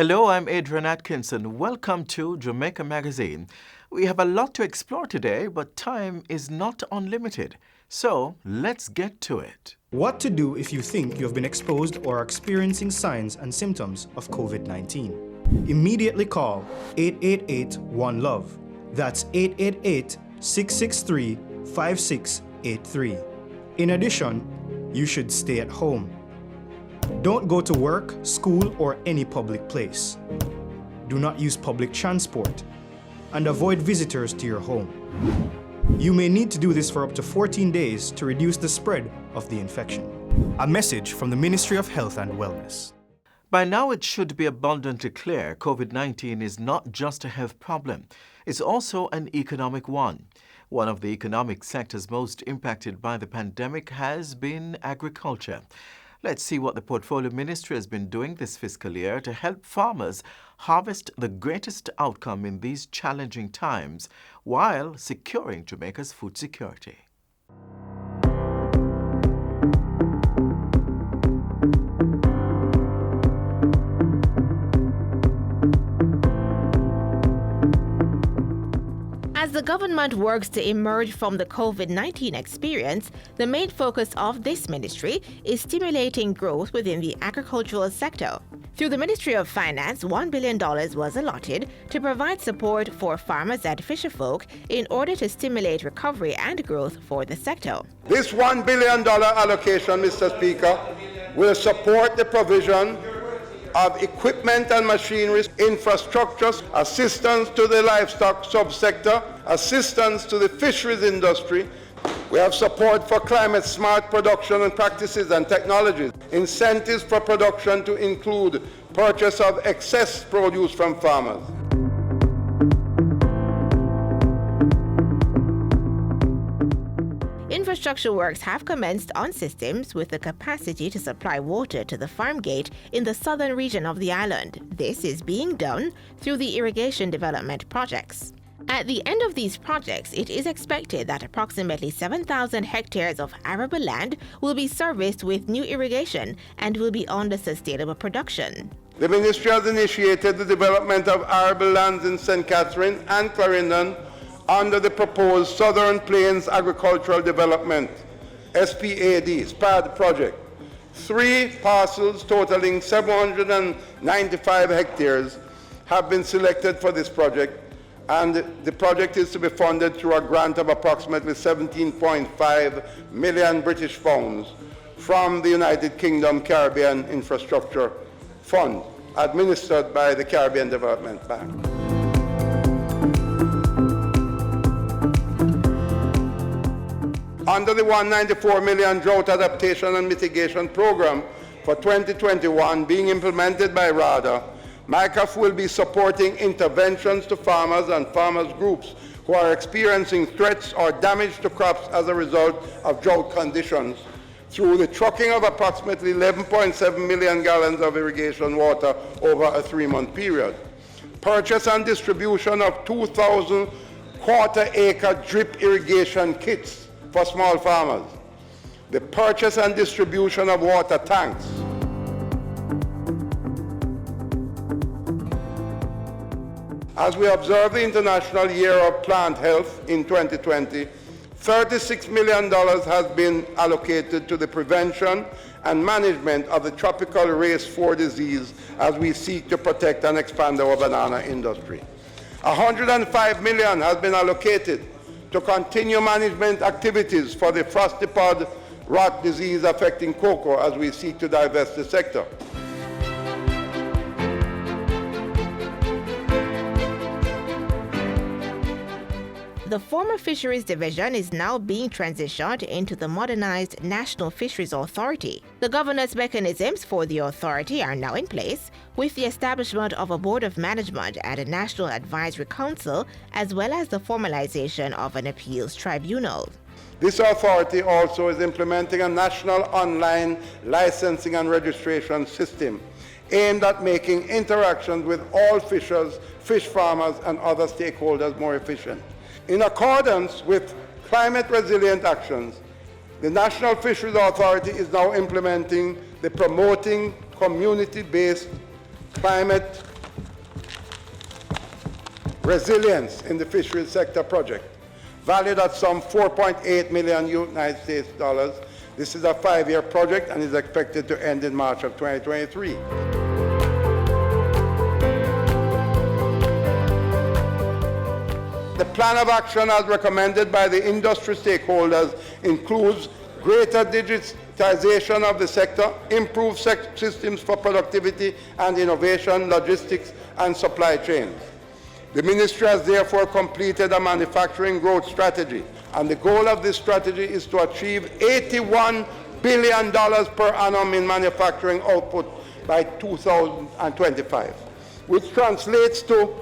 Hello, I'm Adrian Atkinson. Welcome to Jamaica Magazine. We have a lot to explore today, but time is not unlimited. So let's get to it. What to do if you think you have been exposed or are experiencing signs and symptoms of COVID-19? Immediately call 888-1-LOVE. That's 888-663-5683. In addition, you should stay at home. Don't go to work, school, or any public place. Do not use public transport, and avoid visitors to your home. You may need to do this for up to 14 days to reduce the spread of the infection. A message from the Ministry of Health and Wellness. By now, it should be abundantly clear COVID-19 is not just a health problem. It's also an economic one. One of the economic sectors most impacted by the pandemic has been agriculture. Let's see what the Portfolio Ministry has been doing this fiscal year to help farmers harvest the greatest outcome in these challenging times while securing Jamaica's food security. As the government works to emerge from the COVID-19 experience, the main focus of this ministry is stimulating growth within the agricultural sector. Through the Ministry of Finance, $1 billion was allotted to provide support for farmers and fisherfolk in order to stimulate recovery and growth for the sector. This $1 billion allocation, Mr. Speaker, will support the provision of equipment and machinery, infrastructure, assistance to the livestock subsector, assistance to the fisheries industry. We have support for climate-smart production and practices and technologies, incentives for production to include purchase of excess produce from farmers. Infrastructure works have commenced on systems with the capacity to supply water to the farm gate in the southern region of the island. This is being done through the irrigation development projects. At the end of these projects, it is expected that approximately 7,000 hectares of arable land will be serviced with new irrigation and will be under sustainable production. The ministry has initiated the development of arable lands in St. Catherine and Clarendon under the proposed Southern Plains Agricultural Development, SPAD project. 3 parcels totaling 795 hectares have been selected for this project, and the project is to be funded through a grant of approximately 17.5 million British pounds from the United Kingdom Caribbean Infrastructure Fund, administered by the Caribbean Development Bank. Under the $194 million Drought Adaptation and Mitigation Program for 2021 being implemented by RADA, MICAF will be supporting interventions to farmers and farmers groups who are experiencing threats or damage to crops as a result of drought conditions through the trucking of approximately 11.7 million gallons of irrigation water over a 3-month period. Purchase and distribution of 2,000 quarter-acre drip irrigation kits for small farmers. The purchase and distribution of water tanks. As we observe the International Year of Plant Health in 2020, $36 million has been allocated to the prevention and management of the tropical race 4 disease as we seek to protect and expand our banana industry. $105 million has been allocated to continue management activities for the frosty pod rot disease affecting cocoa as we seek to divest the sector. The former Fisheries Division is now being transitioned into the modernized National Fisheries Authority. The governance mechanisms for the authority are now in place, with the establishment of a Board of Management and a National Advisory Council, as well as the formalization of an appeals tribunal. This authority also is implementing a national online licensing and registration system aimed at making interactions with all fishers, fish farmers, and other stakeholders more efficient. In accordance with climate resilient actions, the National Fisheries Authority is now implementing the Promoting Community-Based Climate Resilience in the Fisheries Sector project, valued at some $4.8 million United States dollars. This is a 5-year project and is expected to end in March of 2023. The plan of action as recommended by the industry stakeholders includes greater digitization of the sector, improved systems for productivity and innovation, logistics and supply chains. The ministry has therefore completed a manufacturing growth strategy, and the goal of this strategy is to achieve $81 billion per annum in manufacturing output by 2025, which translates to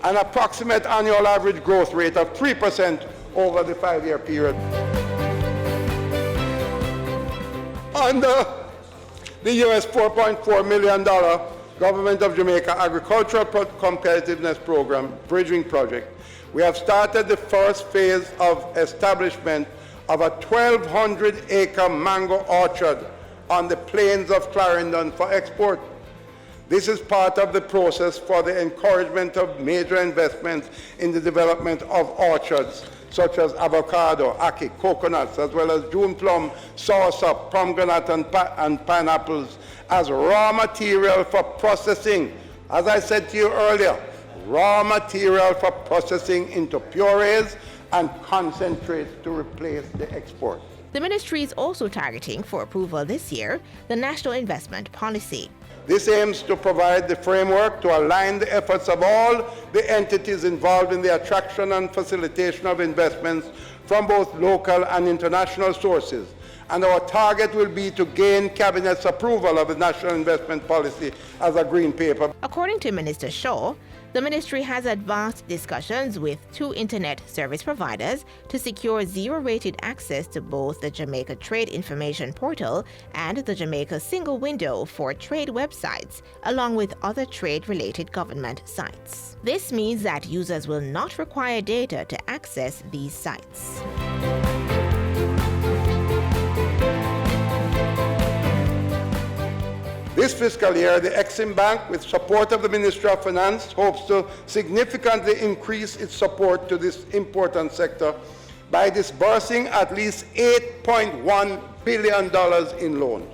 an approximate annual average growth rate of 3% over the 5-year period. Under the US $4.4 million Government of Jamaica Agricultural Competitiveness Program Bridging Project, we have started the first phase of establishment of a 1,200-acre mango orchard on the plains of Clarendon for export. This is part of the process for the encouragement of major investments in the development of orchards such as avocado, ackee, coconuts, as well as June plum, soursop, pomegranate, and pineapples as raw material for processing. As I said to you earlier, raw material for processing into purees and concentrates to replace the export. The ministry is also targeting for approval this year the National Investment Policy. This aims to provide the framework to align the efforts of all the entities involved in the attraction and facilitation of investments from both local and international sources. And our target will be to gain Cabinet's approval of the National Investment Policy as a green paper. According to Minister Shaw, the ministry has advanced discussions with 2 internet service providers to secure zero-rated access to both the Jamaica Trade Information Portal and the Jamaica Single Window for Trade websites, along with other trade-related government sites. This means that users will not require data to access these sites. This fiscal year, the Exim Bank, with support of the Ministry of Finance, hopes to significantly increase its support to this important sector by disbursing at least $8.1 billion in loans.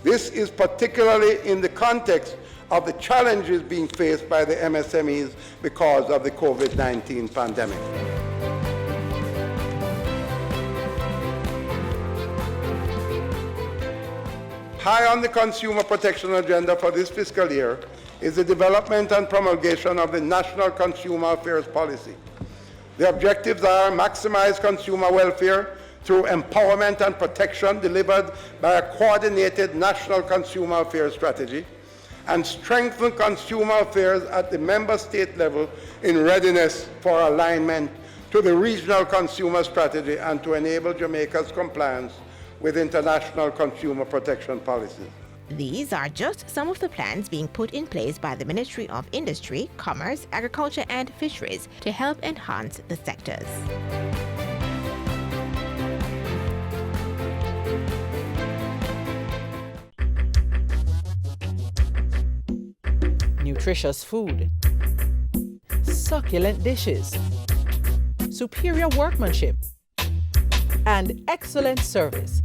This is particularly in the context of the challenges being faced by the MSMEs because of the COVID-19 pandemic. High on the consumer protection agenda for this fiscal year is the development and promulgation of the National Consumer Affairs Policy. The objectives are maximize consumer welfare through empowerment and protection delivered by a coordinated national consumer affairs strategy, and strengthen consumer affairs at the member state level in readiness for alignment to the regional consumer strategy and to enable Jamaica's compliance with international consumer protection policies. These are just some of the plans being put in place by the Ministry of Industry, Commerce, Agriculture and Fisheries to help enhance the sectors. Nutritious food, succulent dishes, superior workmanship, and excellent service.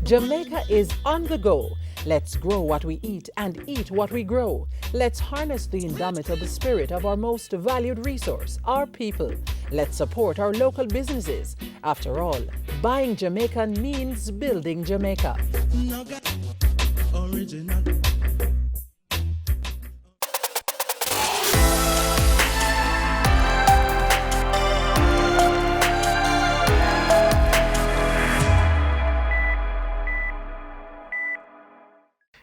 Jamaica is on the go. Let's grow what we eat and eat what we grow. Let's harness the indomitable spirit of our most valued resource, our people. Let's support our local businesses. After all, buying Jamaican means building Jamaica. Original.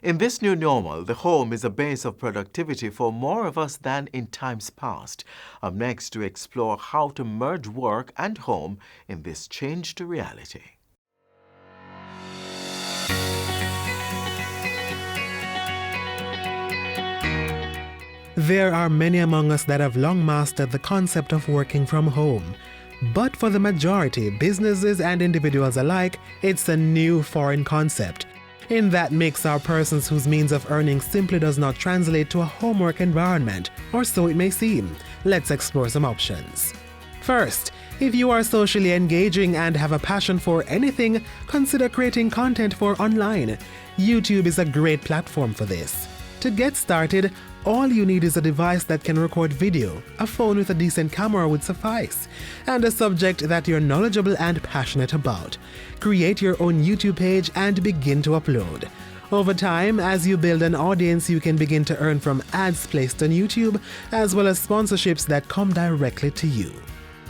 In this new normal, the home is a base of productivity for more of us than in times past. Up next, to explore how to merge work and home in this changed reality. There are many among us that have long mastered the concept of working from home. But for the majority, businesses and individuals alike, it's a new foreign concept. In that mix are persons whose means of earning simply does not translate to a homework environment, or so it may seem. Let's explore some options. First, if you are socially engaging and have a passion for anything, consider creating content for online. YouTube is a great platform for this. To get started, all you need is a device that can record video. A phone with a decent camera would suffice, and a subject that you're knowledgeable and passionate about. Create your own YouTube page and begin to upload. Over time, as you build an audience, you can begin to earn from ads placed on YouTube, as well as sponsorships that come directly to you.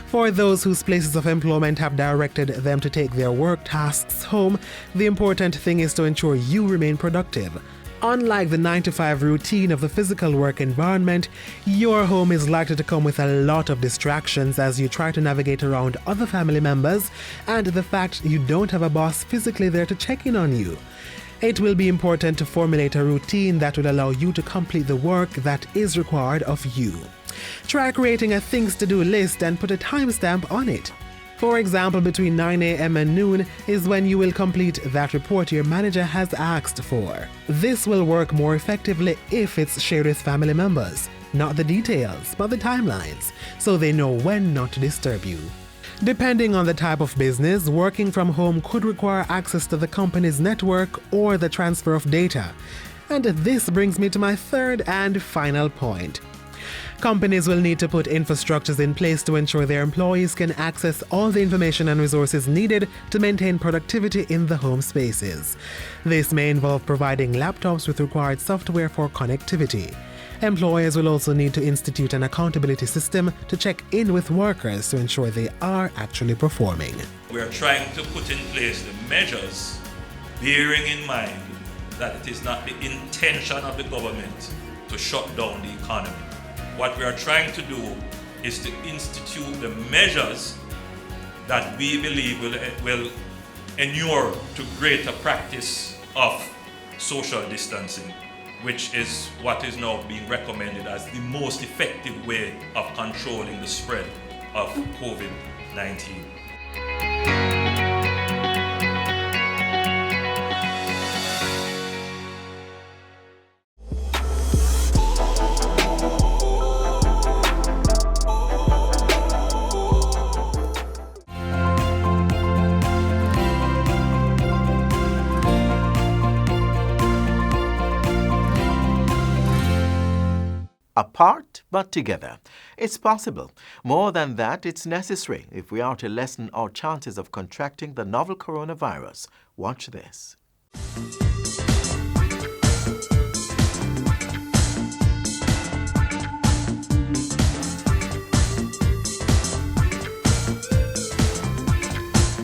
For those whose places of employment have directed them to take their work tasks home, the important thing is to ensure you remain productive. Unlike the 9-to-5 routine of the physical work environment, your home is likely to come with a lot of distractions as you try to navigate around other family members and the fact you don't have a boss physically there to check in on you. It will be important to formulate a routine that will allow you to complete the work that is required of you. Try creating a things to do list and put a timestamp on it. For example, between 9 a.m. and noon is when you will complete that report your manager has asked for. This will work more effectively if it's shared with family members, not the details, but the timelines, so they know when not to disturb you. Depending on the type of business, working from home could require access to the company's network or the transfer of data. And this brings me to my third and final point. Companies will need to put infrastructures in place to ensure their employees can access all the information and resources needed to maintain productivity in the home spaces. This may involve providing laptops with required software for connectivity. Employers will also need to institute an accountability system to check in with workers to ensure they are actually performing. We are trying to put in place the measures, bearing in mind that it is not the intention of the government to shut down the economy. What we are trying to do is to institute the measures that we believe will inure to greater practice of social distancing, which is what is now being recommended as the most effective way of controlling the spread of COVID-19. Apart but together. It's possible. More than that, it's necessary if we are to lessen our chances of contracting the novel coronavirus. Watch this.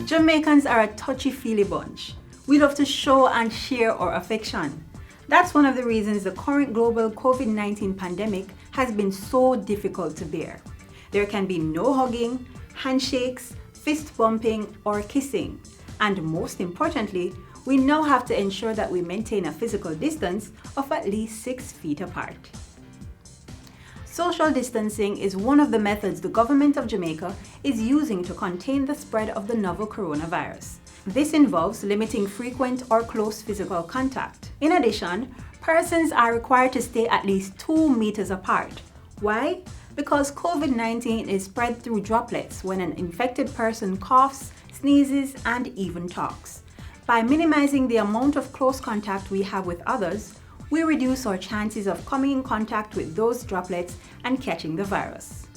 Jamaicans are a touchy-feely bunch. We love to show and share our affection. That's one of the reasons the current global COVID-19 pandemic has been so difficult to bear. There can be no hugging, handshakes, fist bumping, or kissing. And most importantly, we now have to ensure that we maintain a physical distance of at least 6 feet apart. Social distancing is one of the methods the government of Jamaica is using to contain the spread of the novel coronavirus. This involves limiting frequent or close physical contact. In addition, persons are required to stay at least 2 meters apart. Why? Because COVID-19 is spread through droplets when an infected person coughs, sneezes, and even talks. By minimizing the amount of close contact we have with others, we reduce our chances of coming in contact with those droplets and catching the virus.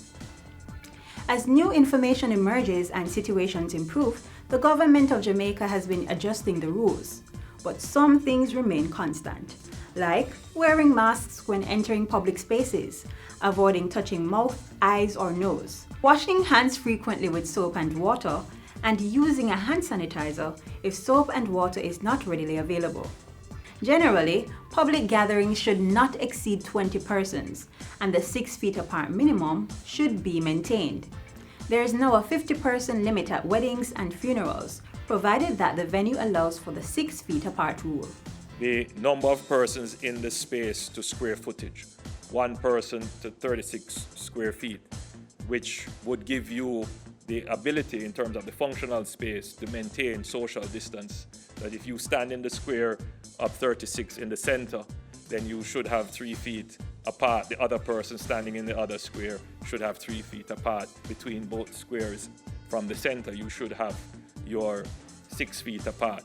As new information emerges and situations improve, the government of Jamaica has been adjusting the rules, but some things remain constant, like wearing masks when entering public spaces, avoiding touching mouth, eyes, or nose, washing hands frequently with soap and water, and using a hand sanitizer if soap and water is not readily available. Generally, public gatherings should not exceed 20 persons, and the 6 feet apart minimum should be maintained. There is now a 50-person limit at weddings and funerals, provided that the venue allows for the 6 feet apart rule. The number of persons in the space to square footage, 1 person to 36 square feet, which would give you the ability in terms of the functional space to maintain social distance, that if you stand in the square of 36 in the center, then you should have 3 feet apart. The other person standing in the other square should have 3 feet apart between both squares. From the center, you should have your 6 feet apart.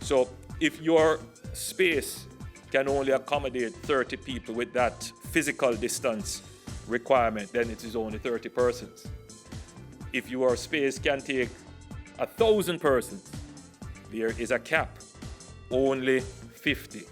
So if your space can only accommodate 30 people with that physical distance requirement, then it is only 30 persons. If your space can take 1,000 persons, there is a cap, only 50.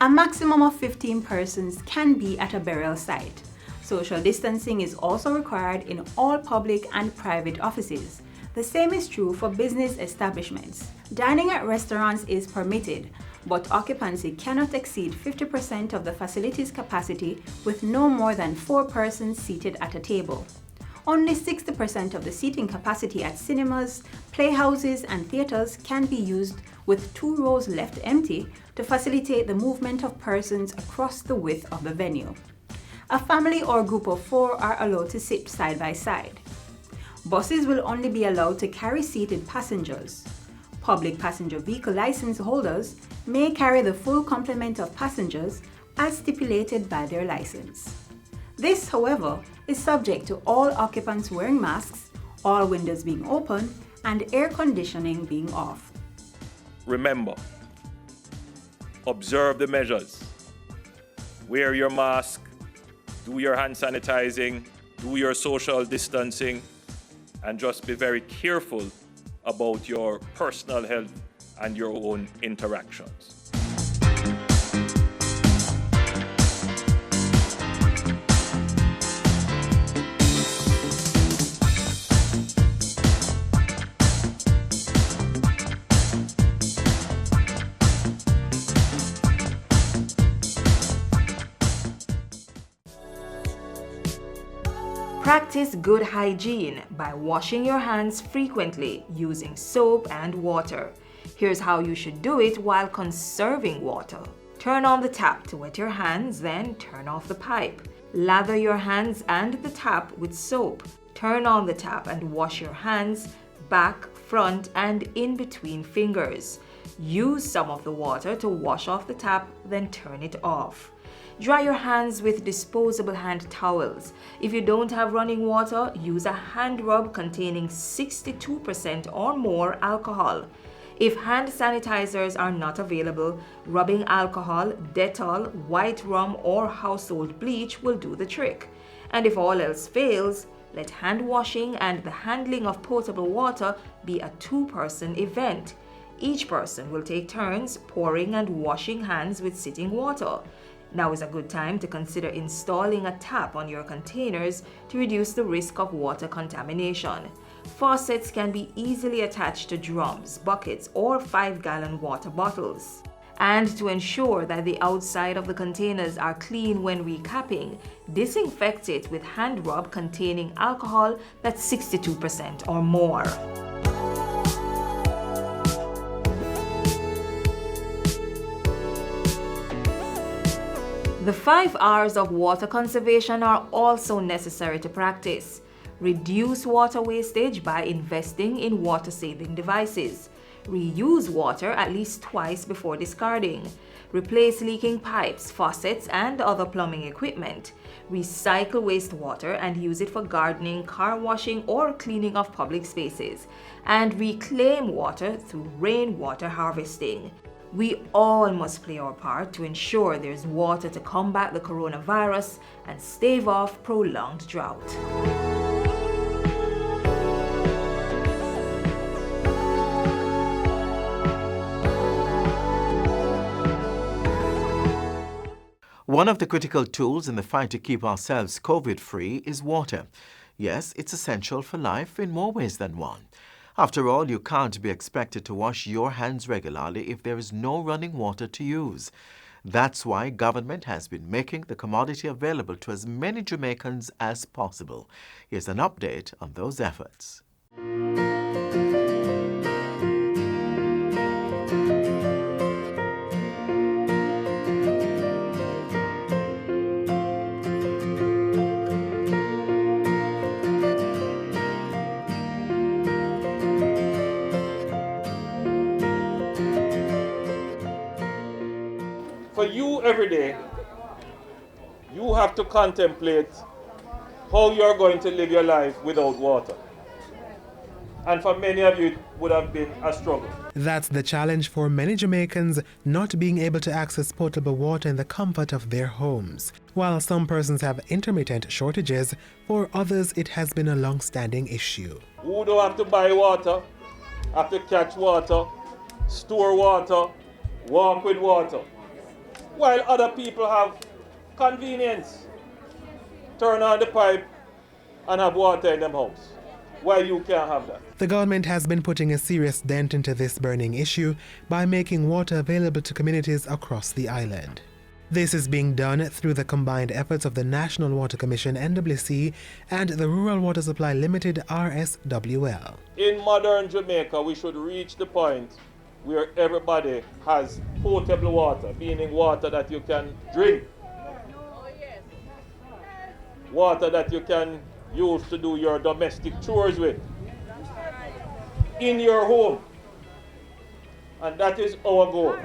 A maximum of 15 persons can be at a burial site. Social distancing is also required in all public and private offices. The same is true for business establishments. Dining at restaurants is permitted, but occupancy cannot exceed 50% of the facility's capacity with no more than 4 persons seated at a table. Only 60% of the seating capacity at cinemas, playhouses, and theaters can be used, with 2 rows left empty to facilitate the movement of persons across the width of the venue. A family or group of 4 are allowed to sit side by side. Buses will only be allowed to carry seated passengers. Public passenger vehicle license holders may carry the full complement of passengers as stipulated by their license. This, however, is subject to all occupants wearing masks, all windows being open, and air conditioning being off. Remember, observe the measures. Wear your mask, do your hand sanitizing, do your social distancing, and just be very careful about your personal health and your own interactions. Practice good hygiene by washing your hands frequently using soap and water. Here's how you should do it while conserving water. Turn on the tap to wet your hands, then turn off the pipe. Lather your hands and the tap with soap. Turn on the tap and wash your hands, back, front, and in between fingers. Use some of the water to wash off the tap, then turn it off. Dry your hands with disposable hand towels. If you don't have running water, use a hand rub containing 62% or more alcohol. If hand sanitizers are not available, rubbing alcohol, Dettol, white rum, or household bleach will do the trick. And if all else fails, let hand washing and the handling of potable water be a 2-person event. Each person will take turns pouring and washing hands with sitting water. Now is a good time to consider installing a tap on your containers to reduce the risk of water contamination. Faucets can be easily attached to drums, buckets, or 5-gallon water bottles. And to ensure that the outside of the containers are clean when recapping, disinfect it with hand rub containing alcohol that's 62% or more. The 5 R's of water conservation are also necessary to practice. Reduce water wastage by investing in water-saving devices. Reuse water at least twice before discarding. Replace leaking pipes, faucets, and other plumbing equipment. Recycle wastewater and use it for gardening, car washing, or cleaning of public spaces. And reclaim water through rainwater harvesting. We all must play our part to ensure there's water to combat the coronavirus and stave off prolonged drought. One of the critical tools in the fight to keep ourselves COVID-free is water. Yes, it's essential for life in more ways than one. After all, you can't be expected to wash your hands regularly if there is no running water to use. That's why government has been making the commodity available to as many Jamaicans as possible. Here's an update on those efforts. you every day, you have to contemplate how you're going to live your life without water. And for many of you, it would have been a struggle. That's the challenge for many Jamaicans, not being able to access potable water in the comfort of their homes. While some persons have intermittent shortages, for others it has been a long-standing issue. Who don't have to buy water, have to catch water, store water, walk with water, while other people have convenience. Turn on the pipe and have water in them house. Why you can't have that? The government has been putting a serious dent into this burning issue by making water available to communities across the island. This is being done through the combined efforts of the National Water Commission (NWC) and the Rural Water Supply Limited (RSWL). In modern Jamaica, we should reach the point where everybody has potable water, meaning water that you can drink, water that you can use to do your domestic chores with in your home. And that is our goal.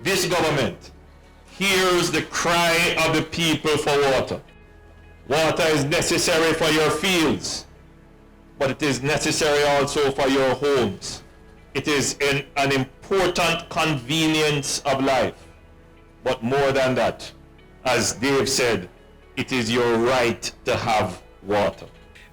This government hears the cry of the people for water. Water is necessary for your fields, but it is necessary also for your homes. It is an important convenience of life. But more than that, as Dave said, it is your right to have water.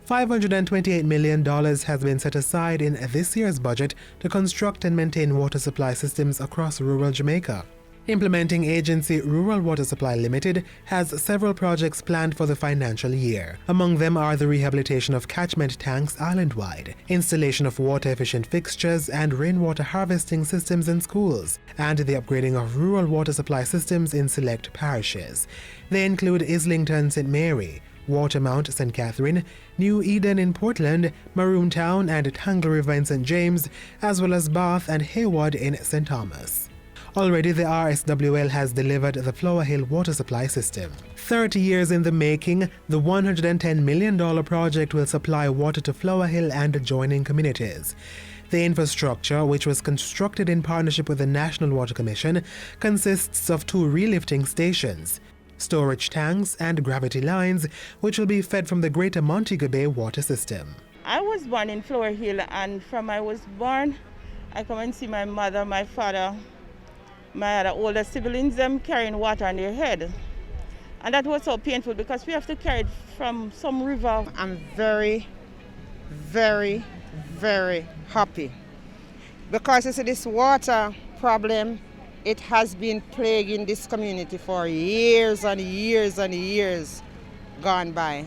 $528 million has been set aside in this year's budget to construct and maintain water supply systems across rural Jamaica. Implementing agency Rural Water Supply Limited has several projects planned for the financial year. Among them are the rehabilitation of catchment tanks island-wide, installation of water-efficient fixtures and rainwater harvesting systems in schools, and the upgrading of rural water supply systems in select parishes. They include Islington St. Mary, Watermount St. Catherine, New Eden in Portland, Maroon Town and Tangle River in St. James, as well as Bath and Hayward in St. Thomas. Already, the RSWL has delivered the Flower Hill water supply system. 30 years in the making, the $110 million project will supply water to Flower Hill and adjoining communities. The infrastructure, which was constructed in partnership with the National Water Commission, consists of 2 relifting stations, storage tanks and gravity lines, which will be fed from the Greater Montego Bay water system. I was born in Flower Hill, and from I was born, I come and see my mother, my father, my other older siblings, them carrying water on their head. And that was so painful because we have to carry it from some river. I'm very, very, very happy because you see, this water problem, it has been plaguing this community for years and years and years gone by.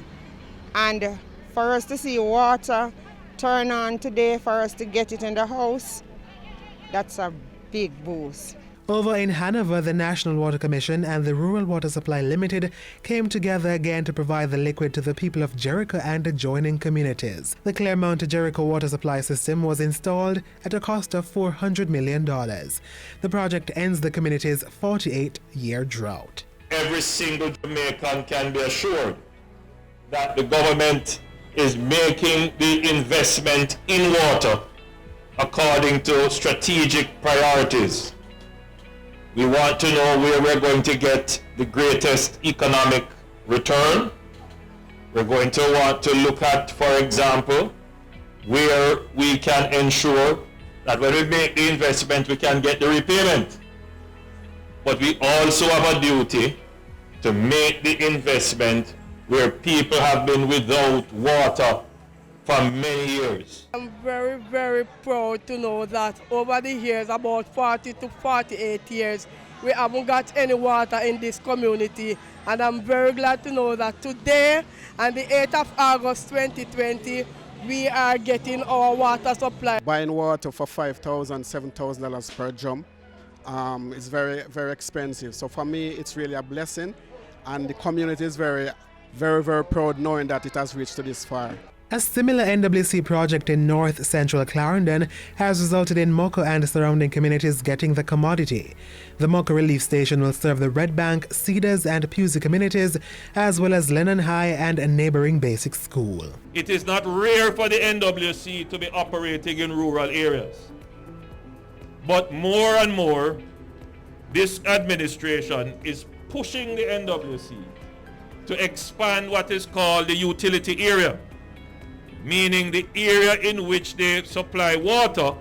And for us to see water turn on today, for us to get it in the house, that's a big boost. Over in Hanover, the National Water Commission and the Rural Water Supply Limited came together again to provide the liquid to the people of Jericho and adjoining communities. The Claremont to Jericho water supply system was installed at a cost of $400 million. The project ends the community's 48-year drought. Every single Jamaican can be assured that the government is making the investment in water according to strategic priorities. We want to know where we're going to get the greatest economic return. We're going to want to look at, for example, where we can ensure that when we make the investment, we can get the repayment. But we also have a duty to make the investment where people have been without water for many years. I'm very, very proud to know that over the years, about 40 to 48 years, we haven't got any water in this community. And I'm very glad to know that today, on the 8th of August 2020, we are getting our water supply. Buying water for $5,000, $7,000 per drum is very, very expensive. So for me, it's really a blessing. And the community is very, very, very proud knowing that it has reached to this far. A similar NWC project in north central Clarendon has resulted in Moko and surrounding communities getting the commodity. The Moko Relief Station will serve the Red Bank, Cedars and Pusey communities, as well as Lennon High and a neighboring basic school. It is not rare for the NWC to be operating in rural areas. But more and more, this administration is pushing the NWC to expand what is called the utility area, meaning the area in which they supply water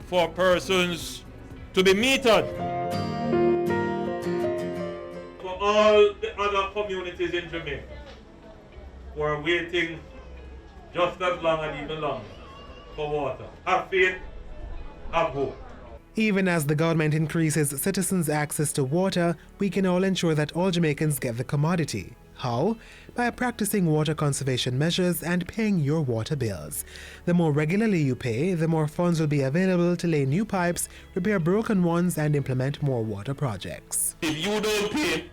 for persons to be metered. For all the other communities in Jamaica who are waiting just as long and even longer for water, have faith, have hope. Even as the government increases citizens' access to water, we can all ensure that all Jamaicans get the commodity. How? By practicing water conservation measures and paying your water bills. The more regularly you pay, the more funds will be available to lay new pipes, repair broken ones, and implement more water projects. If you don't pay,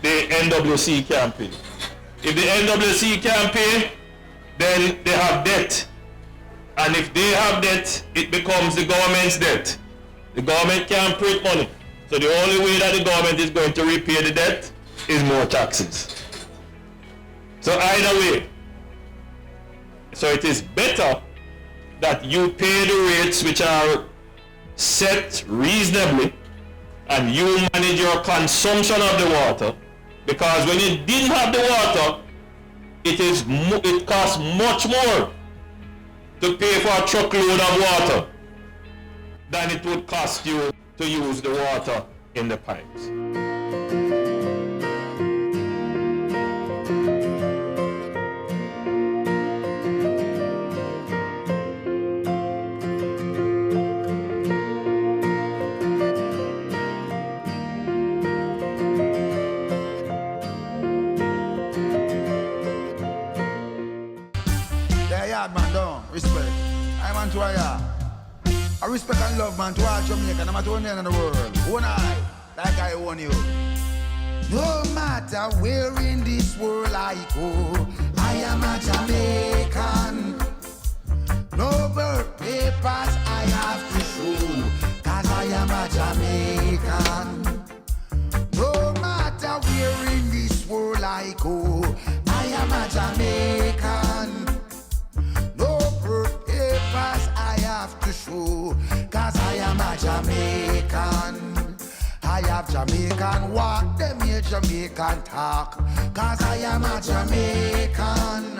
the NWC can't pay. If the NWC can't pay, then they have debt. And if they have debt, it becomes the government's debt. The government can't print money. So the only way that the government is going to repay the debt is more taxes. So either way, so it is better that you pay the rates which are set reasonably and you manage your consumption of the water, because when you didn't have the water, it costs much more to pay for a truckload of water than it would cost you to use the water in the pipes. Man, don't respect. I'm on to I respect and love, man, to all Jamaica. I'm at one end of the world. One eye, like I own you. No matter where in this world I go, I am a Jamaican. No birth papers I have to show, cause I am a Jamaican. No matter where in this world I go, I am a Jamaican. I have to show, cause I am a Jamaican. I have Jamaican walk, them here Jamaican talk, cause I am a Jamaican.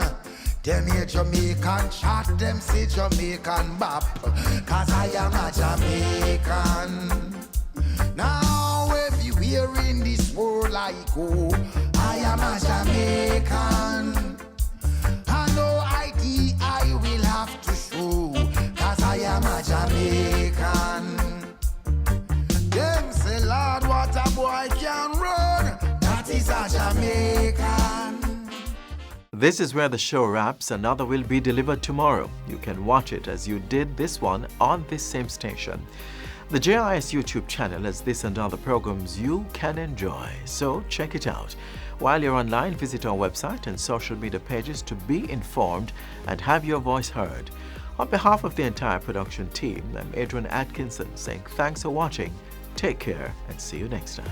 Them here Jamaican chat, them say Jamaican bop, cause I am a Jamaican. Now everywhere in this world I go, I am a Jamaican. And no ID I will have to show, cause I am a Jamaican. Them say, Lord, what a boy can run, that is a Jamaican. This is where the show wraps. Another will be delivered tomorrow. You can watch it as you did this one on this same station. The JIS YouTube channel has this and other programs you can enjoy, so check it out. While you're online, visit our website and social media pages to be informed and have your voice heard. On behalf of the entire production team, I'm Adrian Atkinson saying thanks for watching, take care, and see you next time.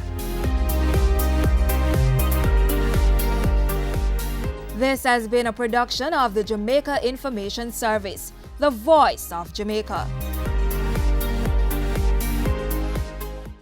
This has been a production of the Jamaica Information Service, the voice of Jamaica.